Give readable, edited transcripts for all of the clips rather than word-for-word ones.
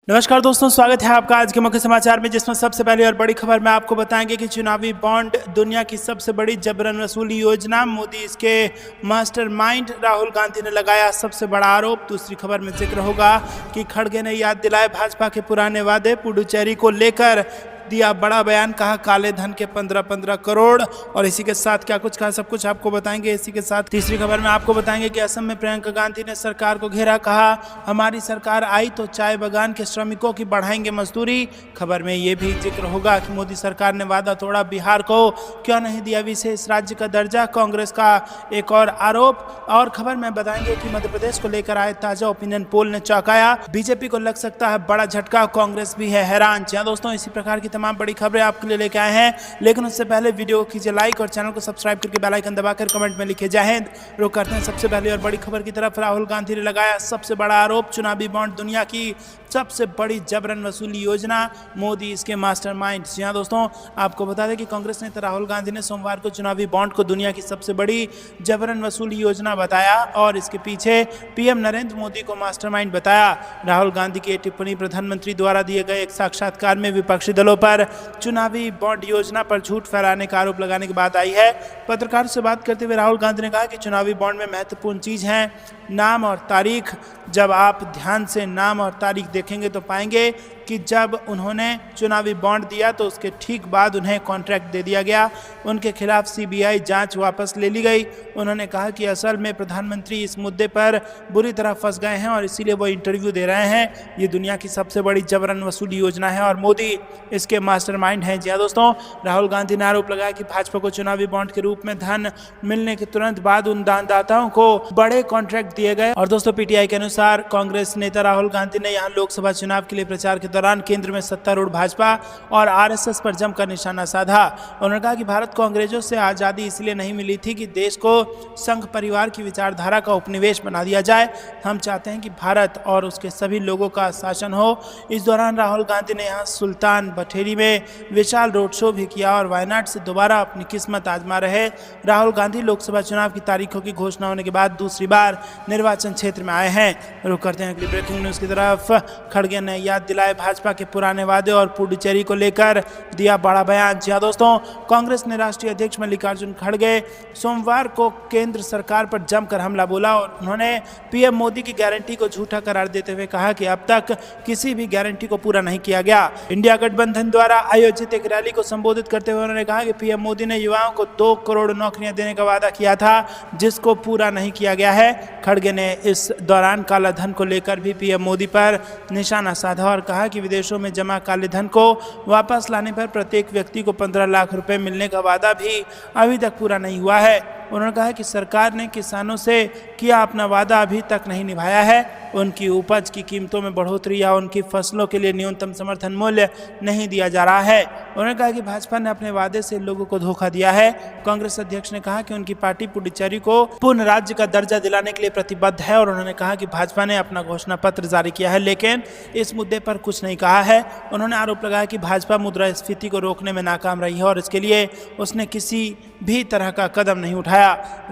नमस्कार दोस्तों, स्वागत है आपका आज के मुख्य समाचार में, जिसमें सबसे पहली और बड़ी खबर में आपको बताएंगे कि चुनावी बॉन्ड दुनिया की सबसे बड़ी जबरन वसूली योजना, मोदी इसके मास्टरमाइंड, राहुल गांधी ने लगाया सबसे बड़ा आरोप। दूसरी खबर में जिक्र होगा कि खड़गे ने याद दिलाए भाजपा के पुराने वादे, पुडुचेरी को लेकर दिया बड़ा बयान, कहा काले धन के 15-15 करोड़। और इसी के साथ क्या कुछ कहा, सब कुछ आपको बताएंगे। इसी के साथ तीसरी खबर में आपको बताएंगे कि असम में प्रियंका गांधी ने सरकार को घेरा, कहा हमारी सरकार आई तो चाय बागान के श्रमिकों की बढ़ाएंगे मजदूरी। खबर में ये भी जिक्र होगा कि मोदी सरकार ने वादा तोड़ा, बिहार को क्यों नहीं दिया विशेष राज्य का दर्जा, कांग्रेस का एक और आरोप। और खबर में बताएंगे कि मध्य प्रदेश को लेकर आए ताजा ओपिनियन पोल ने चौंकाया, बीजेपी को लग सकता है बड़ा झटका, कांग्रेस भी है हैरान। जी दोस्तों, इसी प्रकार की तमाम बड़ी खबरें आपके लिए लेके आए हैं, लेकिन उससे पहले वीडियो को कीजिए लाइक और चैनल को सब्सक्राइब करके बेल आइकन दबाकर कमेंट में लिखे जय हिंद। रुक करते हैं सबसे पहले और बड़ी खबर की तरफ। राहुल गांधी ने लगाया सबसे बड़ा आरोप, चुनावी बॉन्ड दुनिया की सबसे बड़ी जबरन वसूली योजना, मोदी इसके मास्टरमाइंड। जी हाँ दोस्तों, आपको बता दें कि कांग्रेस नेता राहुल गांधी ने सोमवार को चुनावी बॉन्ड को दुनिया की सबसे बड़ी जबरन वसूली योजना बताया और इसके पीछे पीएम नरेंद्र मोदी को मास्टरमाइंड बताया। राहुल गांधी की टिप्पणी प्रधानमंत्री द्वारा दिए गए एक साक्षात्कार में विपक्षी दलों पर चुनावी बॉन्ड योजना पर झूठ फैलाने का आरोप लगाने के बाद आई है। पत्रकारों से बात करते हुए राहुल गांधी ने कहा कि चुनावी बॉन्ड में महत्वपूर्ण चीज है नाम और तारीख। जब आप ध्यान से नाम और तारीख देखेंगे तो पाएंगे कि जब उन्होंने चुनावी बॉन्ड दिया तो उसके ठीक बाद उन्हें कॉन्ट्रैक्ट दे दिया गया, उनके खिलाफ सीबीआई जांच वापस ले ली गई। उन्होंने कहा कि असल में प्रधानमंत्री इस मुद्दे पर बुरी तरह फंस गए हैं और इसीलिए वो इंटरव्यू दे रहे हैं। ये दुनिया की सबसे बड़ी जबरन वसूली योजना है और मोदी इसके मास्टरमाइंड हैं। जी हाँ दोस्तों, राहुल गांधी ने आरोप लगाया कि भाजपा को चुनावी बॉन्ड के रूप में धन मिलने के तुरंत बाद उन दानदाताओं को बड़े कॉन्ट्रैक्ट दिए गए। और दोस्तों, पीटीआई के अनुसार कांग्रेस नेता राहुल गांधी ने यहाँ लोकसभा चुनाव के लिए प्रचार के दौरान केंद्र में सत्तारूढ़ भाजपा और आरएसएस पर जमकर निशाना साधा। उन्होंने कहा कि भारत को अंग्रेजों से आज़ादी इसलिए नहीं मिली थी कि देश को संघ परिवार की विचारधारा का उपनिवेश बना दिया जाए। हम चाहते हैं कि भारत और उसके सभी लोगों का शासन हो। इस दौरान राहुल गांधी ने यहाँ सुल्तान बथेरी में विशाल रोड शो भी किया और वायनाड से दोबारा अपनी किस्मत आजमा रहे राहुल गांधी लोकसभा चुनाव की तारीखों की घोषणा होने के बाद दूसरी बार निर्वाचन क्षेत्र में आए हैं। रुक करते हैं अगली ब्रेकिंग न्यूज की तरफ। खड़गे ने याद दिलाए भाजपा के पुराने वादे और पुडुचेरी को लेकर दिया बड़ा बयान। जी हाँ दोस्तों, कांग्रेस ने राष्ट्रीय अध्यक्ष मल्लिकार्जुन खड़गे सोमवार को केंद्र सरकार पर जमकर हमला बोला और उन्होंने पीएम मोदी की गारंटी को झूठा करार देते हुए कहा कि अब तक किसी भी गारंटी को पूरा नहीं किया गया। इंडिया गठबंधन द्वारा आयोजित एक रैली को संबोधित करते हुए उन्होंने कहा कि पीएम मोदी ने युवाओं को 2 करोड़ नौकरियां देने का वादा किया था, जिसको पूरा नहीं किया गया है। खड़गे ने इस दौरान काला धन को लेकर भी पीएम मोदी पर निशाना साधा और कहा कि विदेशों में जमा काले धन को वापस लाने पर प्रत्येक व्यक्ति को 15 लाख रुपए मिलने का वादा भी अभी तक पूरा नहीं हुआ है। उन्होंने कहा कि सरकार ने किसानों से किया अपना वादा अभी तक नहीं निभाया है। उनकी उपज की कीमतों में बढ़ोतरी या उनकी फसलों के लिए न्यूनतम समर्थन मूल्य नहीं दिया जा रहा है। उन्होंने कहा कि भाजपा ने अपने वादे से लोगों को धोखा दिया है। कांग्रेस अध्यक्ष ने कहा कि उनकी पार्टी पुडुचेरी को पूर्ण राज्य का दर्जा दिलाने के लिए प्रतिबद्ध है और उन्होंने कहा कि भाजपा ने अपना घोषणा पत्र जारी किया है लेकिन इस मुद्दे पर कुछ नहीं कहा है। उन्होंने आरोप लगाया कि भाजपा मुद्रास्फीति को रोकने में नाकाम रही है और इसके लिए उसने किसी भी तरह का कदम नहीं उठाया।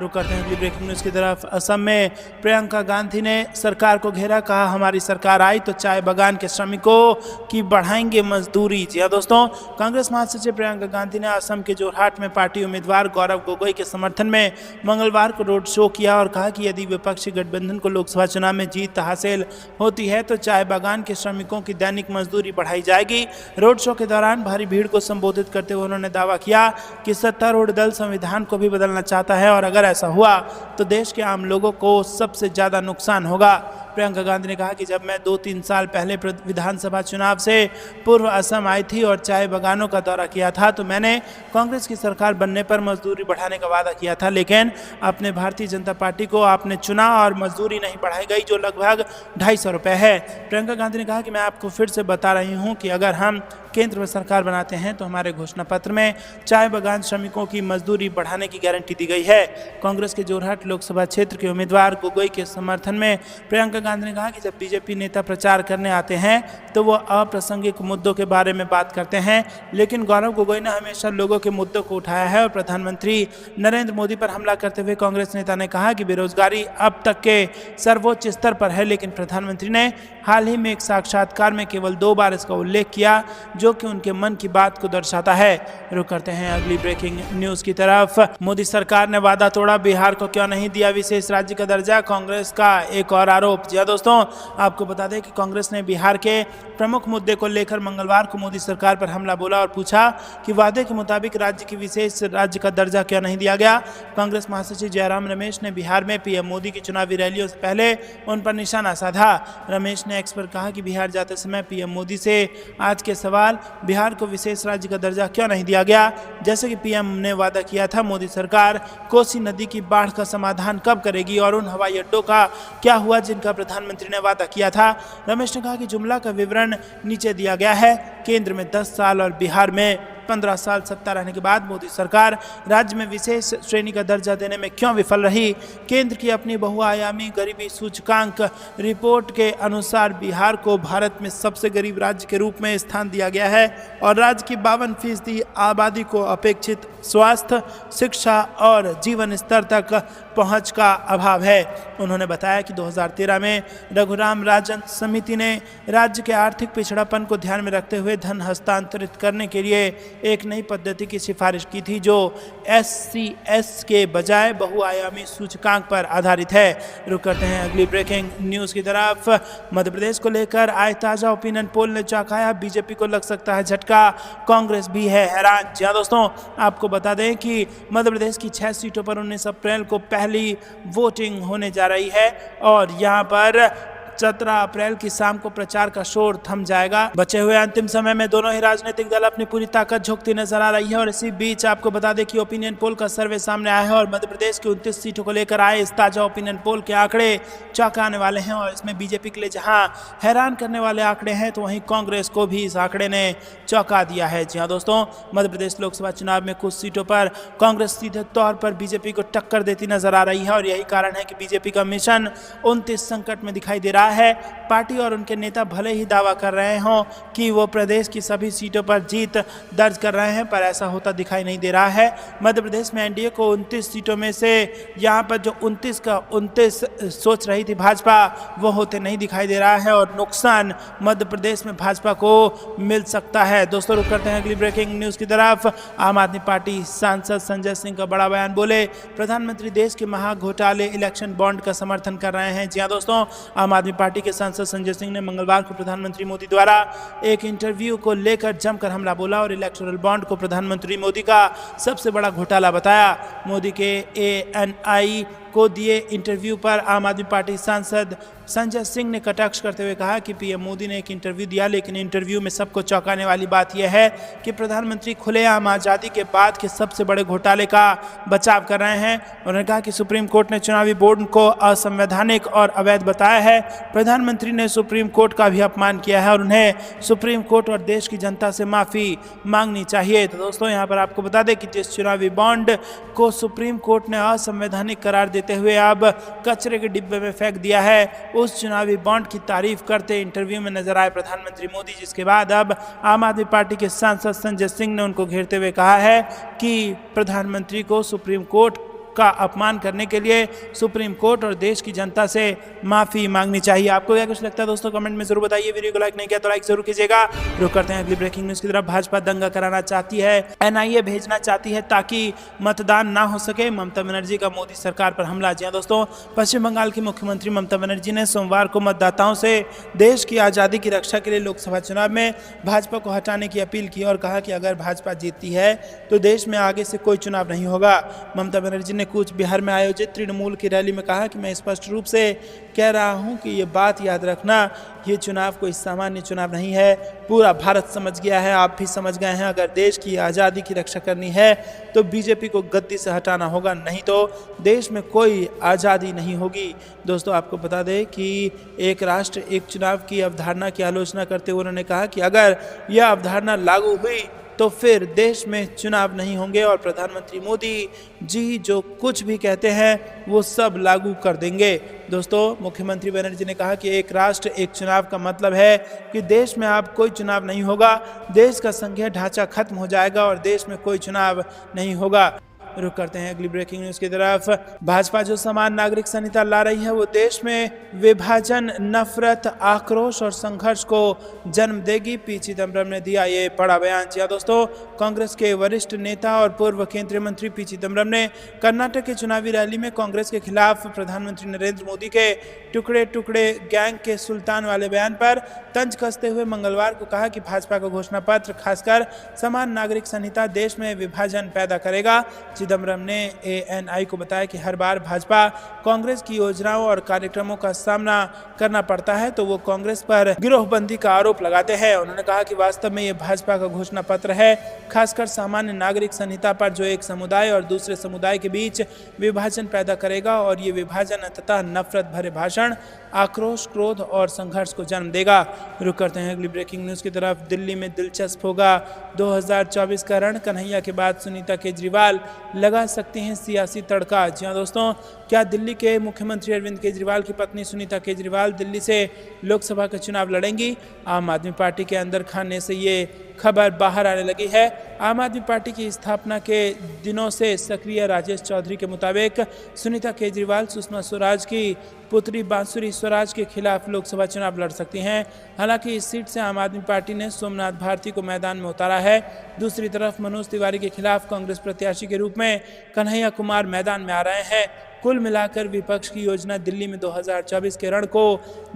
रुक करते हैं अगली ब्रेकिंग न्यूज की तरफ। असम में प्रियंका गांधी ने सरकार को घेरा, कहा हमारी सरकार आई तो चाय बागान के श्रमिकों की बढ़ाएंगे मजदूरी। जी हाँ दोस्तों, कांग्रेस महासचिव प्रियंका गांधी ने असम के जोरहाट में पार्टी उम्मीदवार गौरव गोगोई के समर्थन में मंगलवार को रोड शो किया और कहा कि यदि विपक्षी गठबंधन को लोकसभा चुनाव में जीत हासिल होती है तो चाय बागान के श्रमिकों की दैनिक मजदूरी बढ़ाई जाएगी। रोड शो के दौरान भारी भीड़ को संबोधित करते हुए उन्होंने दावा किया कि सत्तारूढ़ दल संविधान को भी बदलना चाहता है और अगर ऐसा हुआ तो देश के आम लोगों को सबसे ज्यादा नुकसान होगा। प्रियंका गांधी ने कहा कि जब मैं 2-3 साल पहले विधानसभा चुनाव से पूर्व असम आई थी और चाय बागानों का दौरा किया था तो मैंने कांग्रेस की सरकार बनने पर मजदूरी बढ़ाने का वादा किया था, लेकिन अपने भारतीय जनता पार्टी को आपने चुना और मजदूरी नहीं बढ़ाई गई जो लगभग 250 रुपये है। प्रियंका गांधी ने कहा कि मैं आपको फिर से बता रही हूँ कि अगर हम केंद्र में सरकार बनाते हैं तो हमारे घोषणा पत्र में चाय बागान श्रमिकों की मजदूरी बढ़ाने की गारंटी दी गई है। कांग्रेस के जोरहाट लोकसभा क्षेत्र के उम्मीदवार गोगोई के समर्थन में प्रियंका गांधी ने कहा कि जब बीजेपी नेता प्रचार करने आते हैं तो वो अप्रासंगिक मुद्दों के बारे में बात करते हैं, लेकिन गौरव गोगोई ने हमेशा लोगों के मुद्दों को उठाया है। और प्रधानमंत्री नरेंद्र मोदी पर हमला करते हुए कांग्रेस नेता ने कहा कि बेरोजगारी अब तक के सर्वोच्च स्तर पर है, लेकिन प्रधानमंत्री ने हाल ही में एक साक्षात्कार में केवल 2 बार इसका उल्लेख किया, जो कि उनके मन की बात को दर्शाता है। रुक करते हैं अगली ब्रेकिंग न्यूज की तरफ। मोदी सरकार ने वादा तोड़ा, बिहार को क्यों नहीं दिया विशेष राज्य का दर्जा, कांग्रेस का एक और आरोप। जी दोस्तों, आपको बता दें कि कांग्रेस ने बिहार के प्रमुख मुद्दे को लेकर मंगलवार को मोदी सरकार पर हमला बोला और पूछा कि वादे के मुताबिक राज्य की विशेष राज्य का दर्जा क्यों नहीं दिया गया। कांग्रेस महासचिव जयराम रमेश ने बिहार में पीएम मोदी की चुनावी रैलियों से पहले उन पर निशाना साधा। रमेश ने एक्स पर कहा कि बिहार जाते समय पीएम मोदी से आज के सवाल, बिहार को विशेष राज्य का दर्जा क्यों नहीं दिया गया। जैसे कि पीएम ने वादा किया था, मोदी सरकार कोसी नदी की बाढ़ का समाधान कब करेगी और उन हवाई अड्डों का क्या हुआ जिनका प्रधानमंत्री ने वादा किया था। रमेश ने कहा कि जुमला का विवरण नीचे दिया गया है। केंद्र में 10 साल और बिहार में 15 साल सत्ता रहने के बाद मोदी सरकार राज्य में विशेष श्रेणी का दर्जा देने में क्यों विफल रही। केंद्र की अपनी बहुआयामी गरीबी सूचकांक रिपोर्ट के अनुसार बिहार को भारत में सबसे गरीब राज्य के रूप में स्थान दिया गया है और राज्य की 52% आबादी को अपेक्षित स्वास्थ्य, शिक्षा और जीवन स्तर तक पहुंच का अभाव है। उन्होंने बताया कि 2013 में रघुराम राजन समिति ने राज्य के आर्थिक पिछड़ापन को ध्यान में रखते हुए धन हस्तांतरित करने के लिए एक नई पद्धति की सिफारिश की थी, जो SCS के बजाय बहुआयामी सूचकांक पर आधारित है। रुक करते हैं अगली ब्रेकिंग न्यूज की तरफ। मध्य प्रदेश को लेकर आए ताजा ओपिनियन पोल ने चौंकाया, बीजेपी को लग सकता है झटका, कांग्रेस भी है हैरान। जी दोस्तों, आपको बता दें कि मध्य प्रदेश की 6 सीटों पर 19 अप्रैल को पहली वोटिंग होने जा रही है और यहाँ पर 17 अप्रैल की शाम को प्रचार का शोर थम जाएगा। बचे हुए अंतिम समय में दोनों ही राजनीतिक दल अपनी पूरी ताकत झोंकती नजर आ रही है और इसी बीच आपको बता दें कि ओपिनियन पोल का सर्वे सामने आया है और मध्य प्रदेश की 29 सीटों को लेकर आए इस ताजा ओपिनियन पोल के आंकड़े चौंकाने वाले हैं और इसमें बीजेपी के लिए जहां हैरान करने वाले आंकड़े हैं, तो वहीं कांग्रेस को भी इस आंकड़े ने चौंका दिया है। जी हाँ दोस्तों, मध्य प्रदेश लोकसभा चुनाव में कुछ सीटों पर कांग्रेस सीधे तौर पर बीजेपी को टक्कर देती नजर आ रही है और यही कारण है कि बीजेपी का मिशन 29 संकट में दिखाई दे रहा है। पार्टी और उनके नेता भले ही दावा कर रहे हों कि वो प्रदेश की सभी सीटों पर जीत दर्ज कर रहे हैं, पर ऐसा होता दिखाई नहीं दे रहा है। मध्य प्रदेश में एनडीए को 29 सीटों में से यहाँ पर जो 29 का 29 सोच रही थी भाजपा, वो होते नहीं दिखाई दे रहा है और नुकसान मध्य प्रदेश में भाजपा को मिल सकता है। दोस्तों, रुक करते हैं अगली ब्रेकिंग न्यूज की तरफ। आम आदमी पार्टी सांसद संजय सिंह का बड़ा बयान, बोले प्रधानमंत्री देश के महाघोटाले इलेक्शन बॉन्ड का समर्थन कर रहे हैं। जी हाँ दोस्तों, आम आदमी पार्टी के सांसद संजय सिंह ने मंगलवार को प्रधानमंत्री मोदी द्वारा एक इंटरव्यू को लेकर जमकर हमला बोला और इलेक्टोरल बॉन्ड को प्रधानमंत्री मोदी का सबसे बड़ा घोटाला बताया। मोदी के ANI को दिए इंटरव्यू पर आम आदमी पार्टी सांसद संजय सिंह ने कटाक्ष करते हुए कहा कि पीएम मोदी ने एक इंटरव्यू दिया, लेकिन इंटरव्यू में सबको चौंकाने वाली बात यह है कि प्रधानमंत्री खुलेआम आज़ादी के बाद के सबसे बड़े घोटाले का बचाव कर रहे हैं। उन्होंने कहा कि सुप्रीम कोर्ट ने चुनावी बोर्ड को असंवैधानिक और अवैध बताया है। प्रधानमंत्री ने सुप्रीम कोर्ट का भी अपमान किया है और उन्हें सुप्रीम कोर्ट और देश की जनता से माफ़ी मांगनी चाहिए। तो दोस्तों, यहाँ पर आपको बता दें कि जिस चुनावी बॉन्ड को सुप्रीम कोर्ट ने असंवैधानिक करार देते हुए अब कचरे के डिब्बे में फेंक दिया है, उस चुनावी बॉन्ड की तारीफ करते इंटरव्यू में नजर आए प्रधानमंत्री मोदी, जिसके बाद अब आम आदमी पार्टी के सांसद संजय सिंह ने उनको घेरते हुए कहा है कि प्रधानमंत्री को सुप्रीम कोर्ट का अपमान करने के लिए सुप्रीम कोर्ट और देश की जनता से माफी मांगनी चाहिए। आपको क्या कुछ लगता है दोस्तों, कमेंट में जरूर बताइए। वीडियो को लाइक नहीं किया तो लाइक जरूर कीजिएगा। रुक करते हैं अगली ब्रेकिंग न्यूज की तरफ। भाजपा दंगा कराना चाहती है, NIA भेजना चाहती है ताकि मतदान ना हो सके, ममता बनर्जी का मोदी सरकार पर हमला। जी दोस्तों, पश्चिम बंगाल की मुख्यमंत्री ममता बनर्जी ने सोमवार को मतदाताओं से देश की आज़ादी की रक्षा के लिए लोकसभा चुनाव में भाजपा को हटाने की अपील की और कहा कि अगर भाजपा जीतती है तो देश में आगे से कोई चुनाव नहीं होगा। ममता बनर्जी ने कूच बिहार में आयोजित तृणमूल की रैली में कहा कि मैं स्पष्ट रूप से कह रहा हूं कि ये बात याद रखना, ये चुनाव कोई सामान्य चुनाव नहीं है। पूरा भारत समझ गया है, आप भी समझ गए हैं। अगर देश की आज़ादी की रक्षा करनी है तो बीजेपी को गद्दी से हटाना होगा, नहीं तो देश में कोई आज़ादी नहीं होगी। दोस्तों, आपको बता दें कि एक राष्ट्र एक चुनाव की अवधारणा की आलोचना करते हुए उन्होंने कहा कि अगर यह अवधारणा लागू हुई तो फिर देश में चुनाव नहीं होंगे और प्रधानमंत्री मोदी जी जो कुछ भी कहते हैं वो सब लागू कर देंगे। दोस्तों, मुख्यमंत्री बनर्जी ने कहा कि एक राष्ट्र एक चुनाव का मतलब है कि देश में अब कोई चुनाव नहीं होगा, देश का संघीय ढांचा खत्म हो जाएगा और देश में कोई चुनाव नहीं होगा। रुक करते हैं अगली ब्रेकिंग न्यूज की तरफ। भाजपा जो समान नागरिक संहिता ला रही है वो देश में विभाजन, नफरत, आक्रोश और संघर्ष को जन्म देगी, पी चिदम्बरम ने दिया ये बड़ा बयान। जी दोस्तों, कांग्रेस के वरिष्ठ नेता और पूर्व केंद्रीय मंत्री पी चिदम्बरम ने कर्नाटक की चुनावी रैली में कांग्रेस के खिलाफ प्रधानमंत्री नरेंद्र मोदी के टुकड़े टुकड़े गैंग के सुल्तान वाले बयान पर तंज कसते हुए मंगलवार को कहा कि भाजपा का घोषणा पत्र खासकर समान नागरिक संहिता देश में विभाजन पैदा करेगा। चिदम्बरम ने एएनआई को बताया कि हर बार भाजपा कांग्रेस की योजनाओं और कार्यक्रमों का सामना करना पड़ता है तो वो कांग्रेस पर गिरोहबंदी का आरोप लगाते हैं। उन्होंने कहा कि वास्तव में ये भाजपा का घोषणा पत्र है, खासकर सामान्य नागरिक संहिता पर, जो एक समुदाय और दूसरे समुदाय के बीच विभाजन पैदा करेगा और ये विभाजन अंततः नफरत भरे भाषण, आक्रोश, क्रोध और संघर्ष को जन्म देगा। रुक करते हैं अगली ब्रेकिंग न्यूज की तरफ। दिल्ली में दिलचस्प होगा 2024 का रण, कन्हैया के बाद सुनीता केजरीवाल लगा सकती हैं सियासी तड़का। जी हाँ दोस्तों, क्या दिल्ली के मुख्यमंत्री अरविंद केजरीवाल की पत्नी सुनीता केजरीवाल दिल्ली से लोकसभा का चुनाव लड़ेंगी? आम आदमी पार्टी के अंदर खाने से ये खबर बाहर आने लगी है। आम आदमी पार्टी की स्थापना के दिनों से सक्रिय राजेश चौधरी के मुताबिक सुनीता केजरीवाल सुषमा स्वराज की पुत्री बांसुरी स्वराज के खिलाफ लोकसभा चुनाव लड़ सकती हैं। हालांकि इस सीट से आम आदमी पार्टी ने सोमनाथ भारती को मैदान में उतारा है। दूसरी तरफ मनोज तिवारी के खिलाफ कांग्रेस प्रत्याशी के रूप में कन्हैया कुमार मैदान में आ रहे हैं। कुल मिलाकर विपक्ष की योजना दिल्ली में 2024 के रण को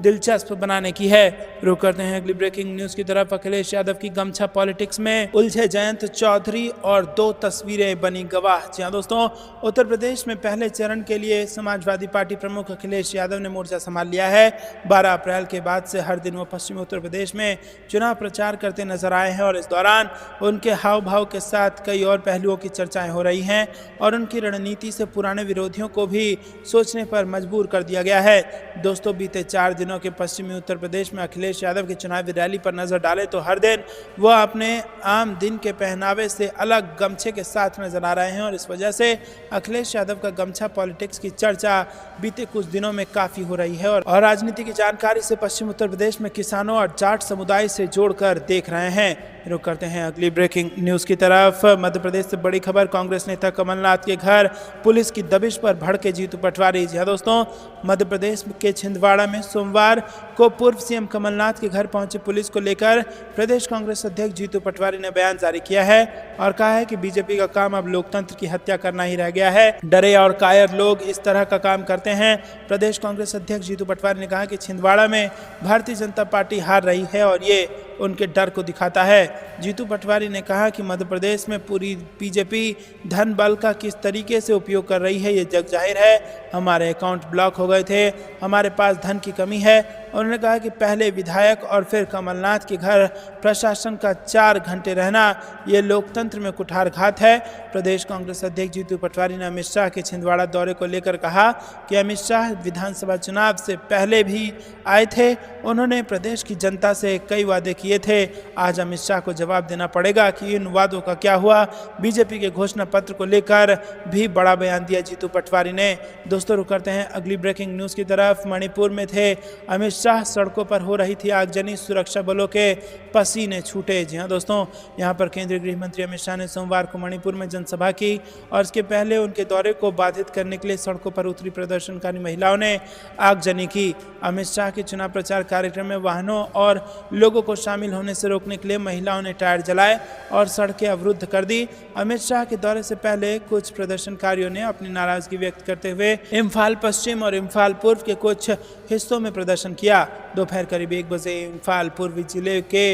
दिलचस्प बनाने की है। रुक करते हैं अगली ब्रेकिंग न्यूज की तरफ। अखिलेश यादव की गमछा पॉलिटिक्स में उलझे जयंत चौधरी और 2 तस्वीरें बनी गवाह। जी हाँ दोस्तों, उत्तर प्रदेश में पहले चरण के लिए समाजवादी पार्टी प्रमुख अखिलेश यादव ने मोर्चा संभाल लिया है। 12 अप्रैल के बाद से हर दिन वो पश्चिमी उत्तर प्रदेश में चुनाव प्रचार करते नजर आए हैं और इस दौरान उनके हाव भाव के साथ कई और पहलुओं की चर्चाएं हो रही हैं और उनकी रणनीति से पुराने विरोधियों को भी सोचने पर मजबूर कर दिया गया है। दोस्तों, बीते 4 दिनों के पश्चिमी उत्तर प्रदेश में अखिलेश यादव की चुनावी रैली पर नजर डालें तो हर दिन वह अपने आम दिन के पहनावे से अलग गमछे के साथ नजर आ रहे हैं और इस वजह से अखिलेश यादव का गमछा पॉलिटिक्स की चर्चा बीते कुछ दिनों में काफी हो रही है और राजनीति की जानकारी से पश्चिम उत्तर प्रदेश में किसानों और जाट समुदाय से जोड़कर देख रहे हैं। रुक करते हैं अगली ब्रेकिंग न्यूज की तरफ। मध्य प्रदेश से बड़ी खबर, कांग्रेस नेता कमलनाथ के घर पुलिस की दबिश पर भड़के जीतू पटवारी। जी हाँ दोस्तों, मध्य प्रदेश के छिंदवाड़ा में सोमवार को पूर्व सीएम कमलनाथ के घर पहुंचे पुलिस को लेकर प्रदेश कांग्रेस अध्यक्ष जीतू पटवारी ने बयान जारी किया है और कहा है कि बीजेपी का काम अब लोकतंत्र की हत्या करना ही रह गया है। डरे और कायर लोग इस तरह का काम करते हैं। प्रदेश कांग्रेस अध्यक्ष जीतू पटवारी ने कहा कि छिंदवाड़ा में भारतीय जनता पार्टी हार रही है और ये उनके डर को दिखाता है। जीतू पटवारी ने कहा कि मध्य प्रदेश में पूरी बीजेपी धन बल का किस तरीके से उपयोग कर रही है ये जग जाहिर है। हमारे अकाउंट ब्लॉक हो गए थे, हमारे पास धन की कमी है। उन्होंने कहा कि पहले विधायक और फिर कमलनाथ के घर प्रशासन का 4 घंटे रहना ये लोकतंत्र में कुठारघात है। प्रदेश कांग्रेस अध्यक्ष जीतू पटवारी ने अमित शाह के छिंदवाड़ा दौरे को लेकर कहा कि अमित शाह विधानसभा चुनाव से पहले भी आए थे, उन्होंने प्रदेश की जनता से कई वादे किए थे। आज अमित शाह को जवाब देना पड़ेगा कि इन वादों का क्या हुआ। बीजेपी के घोषणा पत्र को लेकर भी बड़ा बयान दिया जीतू पटवारी ने। दोस्तों, रुक करते हैं अगली ब्रेकिंग न्यूज की तरफ। मणिपुर में थे अमित शाह, सड़कों पर हो रही थी आगजनी, सुरक्षा बलों के पसीने छूटे। जी हाँ दोस्तों, यहाँ पर केंद्रीय गृह मंत्री अमित शाह ने सोमवार को मणिपुर में जनसभा की और इसके पहले उनके दौरे को बाधित करने के लिए सड़कों पर उतरी प्रदर्शनकारी महिलाओं ने आगजनी की। अमित शाह के चुनाव प्रचार कार्यक्रम में वाहनों और लोगों को शामिल होने से रोकने के लिए महिलाओं ने टायर जलाए और सड़कें अवरुद्ध कर दी। अमित शाह के दौरे से पहले कुछ प्रदर्शनकारियों ने अपनी नाराजगी व्यक्त करते हुए इम्फाल पश्चिम और इम्फाल पूर्व के कुछ हिस्सों में प्रदर्शन किया। दोपहर करीब 1 बजे इम्फाल पूर्वी जिले के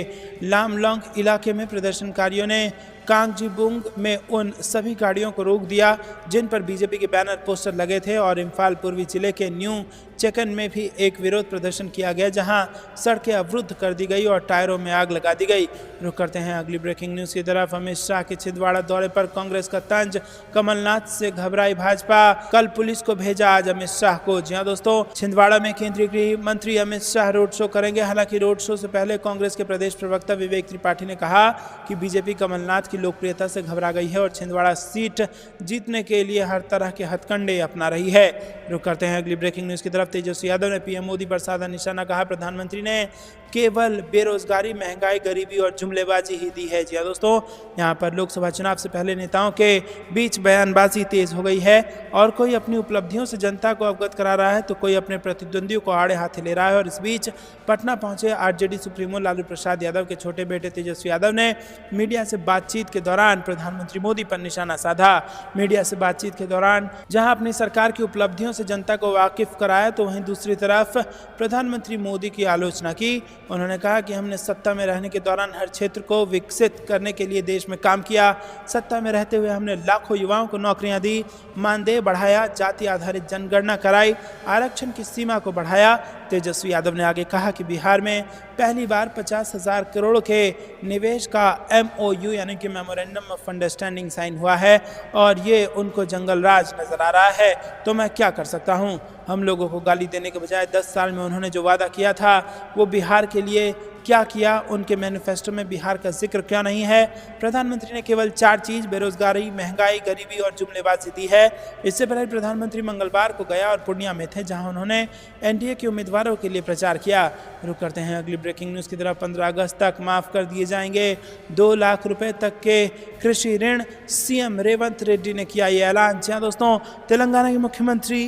लामलोंग इलाके में प्रदर्शनकारियों ने कांगजीबुंग में उन सभी गाड़ियों को रोक दिया जिन पर बीजेपी के बैनर पोस्टर लगे थे और इम्फाल पूर्वी जिले के न्यू चेकन में भी एक विरोध प्रदर्शन किया गया जहां सड़कें अवरुद्ध कर दी गई और टायरों में आग लगा दी गई। रुक करते हैं अगली ब्रेकिंग न्यूज की तरफ। अमित शाह के छिंदवाड़ा दौरे पर कांग्रेस का तंज, कमलनाथ से घबराई भाजपा, कल पुलिस को भेजा आज अमित शाह को। जी हां दोस्तों, छिंदवाड़ा में केंद्रीय गृह मंत्री अमित शाह रोड शो करेंगे। हालांकि रोड शो से पहले कांग्रेस के प्रदेश प्रवक्ता विवेक त्रिपाठी ने कहा कि बीजेपी कमलनाथ की लोकप्रियता से घबरा गई है और छिंदवाड़ा सीट जीतने के लिए हर तरह के हथकंडे अपना रही है। रुक करते हैं अगली ब्रेकिंग न्यूज की तरफ। तेजस्वी यादव ने पीएम मोदी पर साधा निशाना, कहा प्रधानमंत्री ने केवल बेरोजगारी, महंगाई, गरीबी और जुमलेबाजी ही दी है। जी दोस्तों, यहाँ पर लोकसभा चुनाव से पहले नेताओं के बीच बयानबाजी तेज हो गई है और कोई अपनी उपलब्धियों से जनता को अवगत करा रहा है तो कोई अपने प्रतिद्वंदियों को आड़े हाथे ले रहा है। और इस बीच पटना पहुंचे आरजेडी सुप्रीमो लालू प्रसाद यादव के छोटे बेटे तेजस्वी यादव ने मीडिया से बातचीत के दौरान प्रधानमंत्री मोदी पर निशाना साधा। मीडिया से बातचीत के दौरान जहां अपनी सरकार की उपलब्धियों से जनता को वाकिफ कराया तो वहीं दूसरी तरफ प्रधानमंत्री मोदी की आलोचना की। उन्होंने कहा कि हमने सत्ता में रहने के दौरान हर क्षेत्र को विकसित करने के लिए देश में काम किया। सत्ता में रहते हुए हमने लाखों युवाओं को नौकरियां दी, मानदेय बढ़ाया, जाति आधारित जनगणना कराई, आरक्षण की सीमा को बढ़ाया। तेजस्वी यादव ने आगे कहा कि बिहार में पहली बार 50,000 करोड़ के निवेश का MOU यानी कि मेमोरेंडम ऑफ अंडरस्टैंडिंग साइन हुआ है और ये उनको जंगल राज नजर आ रहा है। तो मैं क्या कर सकता हूँ? हम लोगों को गाली देने के बजाय 10 साल में उन्होंने जो वादा किया था वो बिहार के लिए क्या किया? उनके मैनिफेस्टो में बिहार का जिक्र क्यों नहीं है? प्रधानमंत्री ने केवल 4 चीज बेरोजगारी, महंगाई, गरीबी और जुमलेबाजी दी है। इससे पहले प्रधानमंत्री मंगलवार को गया और पूर्णिया में थे जहां उन्होंने एनडीए के उम्मीदवारों के लिए प्रचार किया। रुक करते हैं अगली ब्रेकिंग न्यूज की तरफ। 15 अगस्त तक माफ कर दिए जाएंगे 2 लाख रुपए तक के कृषि ऋण, सीएम रेवंत रेड्डी ने किया ये ऐलान। जी दोस्तों, तेलंगाना के मुख्यमंत्री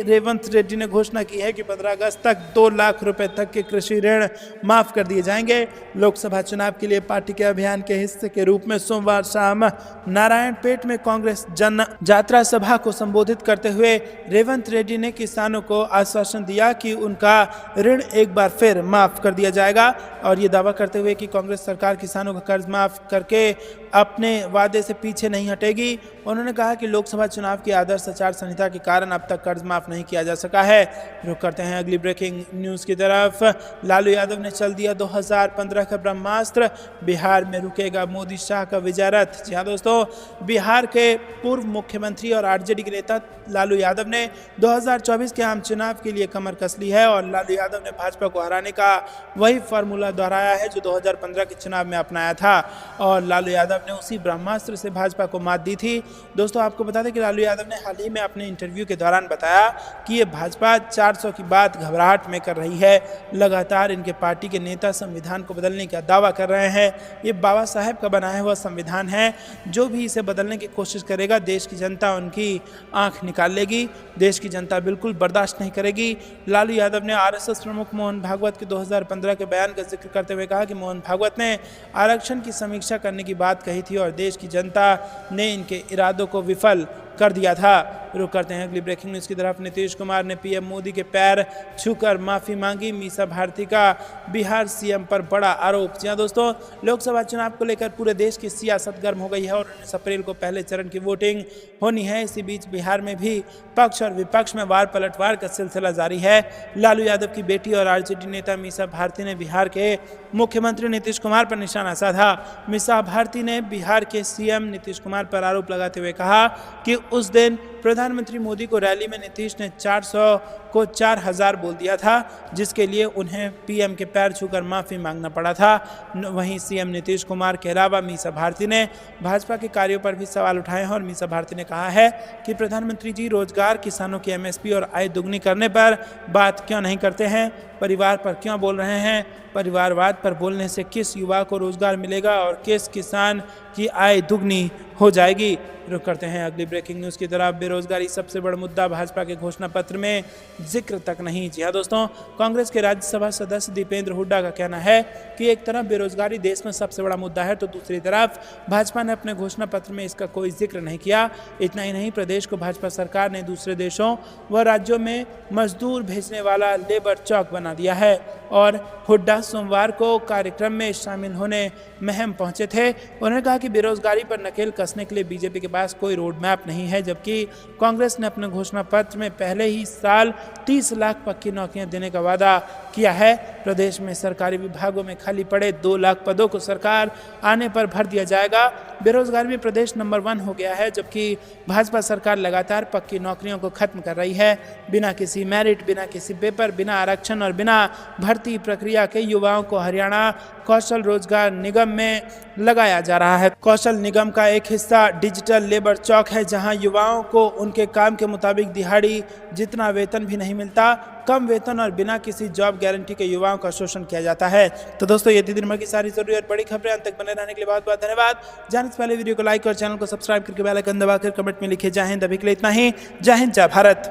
रेवंत रेड्डी ने घोषणा की है कि 15 अगस्त तक 2 लाख रुपए तक के कृषि ऋण माफ कर दिए जाएंगे। लोकसभा चुनाव के लिए पार्टी के अभियान के हिस्से के रूप में सोमवार शाम नारायणपेट में कांग्रेस जन यात्रा सभा को संबोधित करते हुए रेवंत रेड्डी ने किसानों को आश्वासन दिया कि उनका ऋण एक बार फिर माफ कर दिया जाएगा और ये दावा करते हुए कि कांग्रेस सरकार किसानों का कर्ज माफ करके अपने वादे से पीछे नहीं हटेगी। उन्होंने कहा कि लोकसभा चुनाव की आदर्श आचार संहिता के कारण अब तक कर्ज माफ नहीं किया जा सका है। रुक करते हैं अगली ब्रेकिंग न्यूज की तरफ। लालू यादव ने चल दिया 2015 का ब्रह्मास्त्र, बिहार में रुकेगा मोदी शाह का विजय रथ। जी हाँ दोस्तों, बिहार के पूर्व मुख्यमंत्री और आरजेडी के नेता लालू यादव ने 2024 के आम चुनाव के लिए कमर कस ली है और लालू यादव ने भाजपा को हराने का वही फार्मूला दोहराया है जो 2015 के चुनाव में अपनाया था और लालू यादव ने उसी ब्रह्मास्त्र से भाजपा को मात दी थी। दोस्तों, आपको बता दें कि लालू यादव ने हाल ही में अपने इंटरव्यू के दौरान बताया कि ये भाजपा 400 की बात घबराहट में कर रही है। लगातार इनके पार्टी के नेता संविधान को बदलने का दावा कर रहे हैं। ये बाबा साहेब का बनाया हुआ संविधान है, जो भी इसे बदलने की कोशिश करेगा देश की जनता उनकी आंख निकाल लेगी। देश की जनता बिल्कुल बर्दाश्त नहीं करेगी। लालू यादव ने आरएसएस प्रमुख मोहन भागवत के 2015 के बयान का जिक्र करते हुए कहा कि मोहन भागवत ने आरक्षण की समीक्षा करने की बात कही थी और देश की जनता ने इनके इरादों को विफल कर दिया था। रुक करते हैं अगली ब्रेकिंग न्यूज की तरफ। नीतीश कुमार ने पीएम मोदी के पैर छूकर माफी मांगी, मीसा भारती का बिहार सीएम पर बड़ा आरोप। जी हाँ दोस्तों, लोकसभा चुनाव को लेकर पूरे देश की सियासत गर्म हो गई है और 19 अप्रैल को पहले चरण की वोटिंग होनी है। इसी बीच बिहार में भी पक्ष और विपक्ष में वार पलटवार का सिलसिला जारी है। लालू यादव की बेटी और आरजेडी नेता मीसा भारती ने बिहार के मुख्यमंत्री नीतीश कुमार पर निशाना साधा। मीसा भारती ने बिहार के सीएम नीतीश कुमार पर आरोप लगाते हुए कहा कि उस दिन प्रधानमंत्री मोदी को रैली में नीतीश ने 400 को 4000 बोल दिया था, जिसके लिए उन्हें पीएम के पैर छूकर माफी मांगना पड़ा था। वहीं सीएम नीतीश कुमार के अलावा मीसा भारती ने भाजपा के कार्यों पर भी सवाल उठाए हैं और मीसा भारती ने कहा है कि प्रधानमंत्री जी रोजगार, किसानों की एमएसपी और आय दुगनी करने पर बात क्यों नहीं करते हैं? परिवार पर क्यों बोल रहे हैं? परिवारवाद पर बोलने से किस युवा को रोजगार मिलेगा और किस किसान की आय दुगनी हो जाएगी? रुक करते हैं अगली ब्रेकिंग न्यूज की तरफ। बेरोजगारी सबसे बड़ा मुद्दा भाजपा के घोषणा पत्र में जिक्र तक नहीं। जी हाँ दोस्तों, कांग्रेस के राज्यसभा सदस्य दीपेंद्र हुड्डा का कहना है कि एक तरफ बेरोजगारी देश में सबसे बड़ा मुद्दा है तो दूसरी तरफ भाजपा ने अपने घोषणा पत्र में इसका कोई जिक्र नहीं किया। इतना ही नहीं, प्रदेश को भाजपा सरकार ने दूसरे देशों व राज्यों में मजदूर भेजने वाला लेबर चौक बना बना दिया है। और हुड्डा सोमवार को कार्यक्रम में शामिल होने महम पहुंचे थे। उन्होंने कहा कि बेरोजगारी पर नकेल कसने के लिए बीजेपी के पास कोई रोड मैप नहीं है, जबकि कांग्रेस ने अपने घोषणा पत्र में पहले ही साल 30 लाख पक्की नौकरियां देने का वादा किया है। प्रदेश में सरकारी विभागों में खाली पड़े 2 लाख पदों को सरकार आने पर भर दिया जाएगा। बेरोजगारी में प्रदेश नंबर 1 हो गया है, जबकि भाजपा सरकार लगातार पक्की नौकरियों को खत्म कर रही है। बिना किसी मेरिट, बिना किसी पेपर, बिना आरक्षण और बिना भर्ती प्रक्रिया के युवाओं को हरियाणा कौशल रोजगार निगम में लगाया जा रहा है। कौशल निगम का एक हिस्सा डिजिटल लेबर चौक है, जहां युवाओं को उनके काम के मुताबिक दिहाड़ी जितना वेतन भी नहीं मिलता, कम वेतन और बिना किसी जॉब गारंटी के युवाओं का शोषण किया जाता है। तो दोस्तों, ये थी दिन भर की सारी जरूरी और बड़ी खबरें। अंत तक बने रहने के लिए बहुत बहुत धन्यवाद। जाने से पहले वीडियो को लाइक और चैनल को सब्सक्राइब करके बेल आइकन दबाकर कमेंट में लिखे जय हिंद। अभी के लिए इतना ही। जय हिंद, जय भारत।